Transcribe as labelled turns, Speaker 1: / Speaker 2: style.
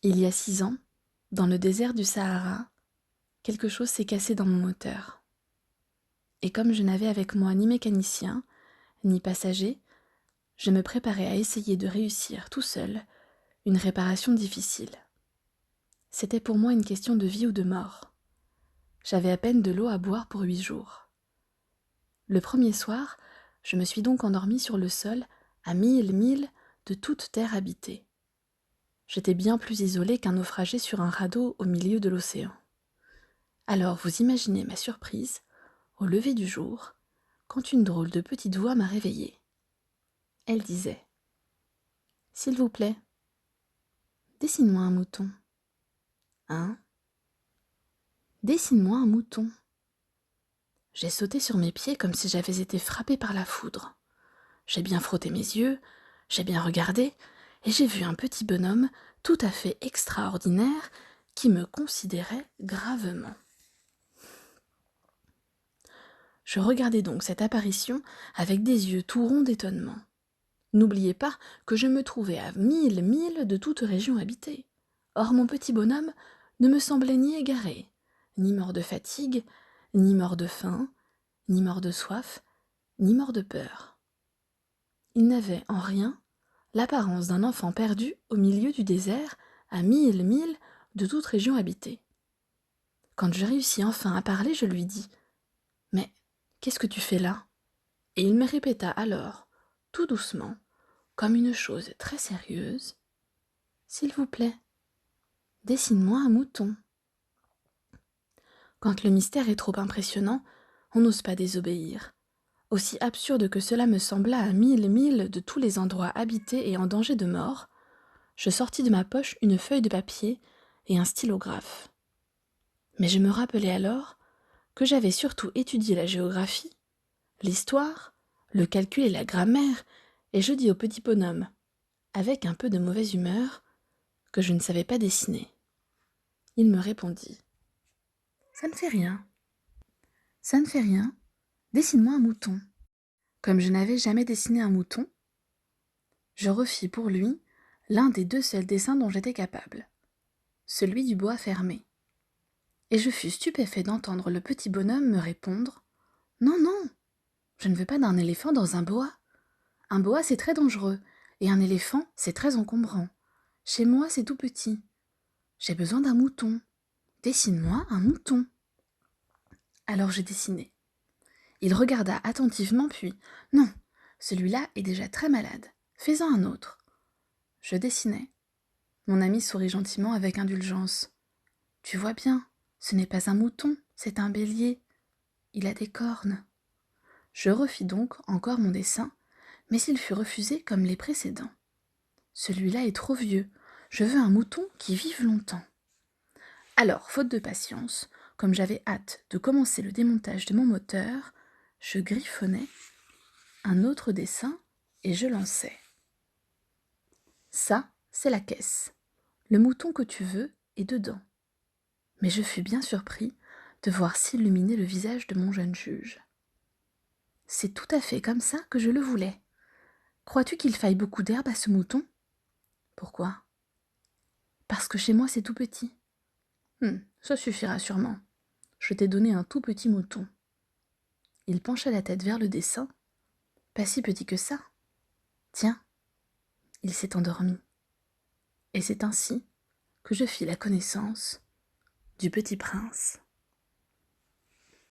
Speaker 1: Il y a 6 ans, dans le désert du Sahara, quelque chose s'est cassé dans mon moteur. Et comme je n'avais avec moi ni mécanicien, ni passager, je me préparais à essayer de réussir tout seul une réparation difficile. C'était pour moi une question de vie ou de mort. J'avais à peine de l'eau à boire pour 8 jours. Le premier soir, je me suis donc endormie sur le sol, à 1000 milles de toute terre habitée. J'étais bien plus isolée qu'un naufragé sur un radeau au milieu de l'océan. Alors vous imaginez ma surprise, au lever du jour, quand une drôle de petite voix m'a réveillée. Elle disait : « S'il vous plaît, dessine-moi un mouton. » Hein ? Dessine-moi un mouton. J'ai sauté sur mes pieds comme si j'avais été frappée par la foudre. J'ai bien frotté mes yeux, j'ai bien regardé, et j'ai vu un petit bonhomme tout à fait extraordinaire qui me considérait gravement. Je regardais donc cette apparition avec des yeux tout ronds d'étonnement. N'oubliez pas que je me trouvais à 1000 milles de toute région habitée. Or mon petit bonhomme ne me semblait ni égaré, ni mort de fatigue, ni mort de faim, ni mort de soif, ni mort de peur. Il n'avait en rien l'apparence d'un enfant perdu au milieu du désert, à 1000 milles de toute région habitée. Quand je réussis enfin à parler, je lui dis : « Mais qu'est-ce que tu fais là ? » Et il me répéta alors, tout doucement, comme une chose très sérieuse : « S'il vous plaît, dessine-moi un mouton. » Quand le mystère est trop impressionnant, on n'ose pas désobéir. Aussi absurde que cela me sembla à 1000 milles de tous les endroits habités et en danger de mort, je sortis de ma poche une feuille de papier et un stylographe. Mais je me rappelai alors que j'avais surtout étudié la géographie, l'histoire, le calcul et la grammaire, et je dis au petit bonhomme, avec un peu de mauvaise humeur, que je ne savais pas dessiner. Il me répondit : « Ça ne fait rien. Ça ne fait rien. Dessine-moi un mouton. » Comme je n'avais jamais dessiné un mouton, je refis pour lui l'un des 2 seuls dessins dont j'étais capable, celui du bois fermé. Et je fus stupéfait d'entendre le petit bonhomme me répondre : « Non, non, je ne veux pas d'un éléphant dans un boa. Un boa, c'est très dangereux, et un éléphant, c'est très encombrant. Chez moi, c'est tout petit. J'ai besoin d'un mouton. Dessine-moi un mouton. » Alors j'ai dessiné. Il regarda attentivement, puis : « Non, celui-là est déjà très malade. Fais-en un autre. » Je dessinai. Mon ami sourit gentiment avec indulgence. « Tu vois bien, ce n'est pas un mouton, c'est un bélier. Il a des cornes. » Je refis donc encore mon dessin, mais il fut refusé comme les précédents. Celui-là est trop vieux. Je veux un mouton qui vive longtemps. Alors, faute de patience, comme j'avais hâte de commencer le démontage de mon moteur, je griffonnai un autre dessin et je lançai. Ça, c'est la caisse. Le mouton que tu veux est dedans. Mais je fus bien surpris de voir s'illuminer le visage de mon jeune juge. C'est tout à fait comme ça que je le voulais. Crois-tu qu'il faille beaucoup d'herbe à ce mouton ? Pourquoi ? Parce que chez moi c'est tout petit. Ça suffira sûrement. Je t'ai donné un tout petit mouton. Il pencha la tête vers le dessin. Pas si petit que ça. Tiens, il s'est endormi. Et c'est ainsi que je fis la connaissance du petit prince.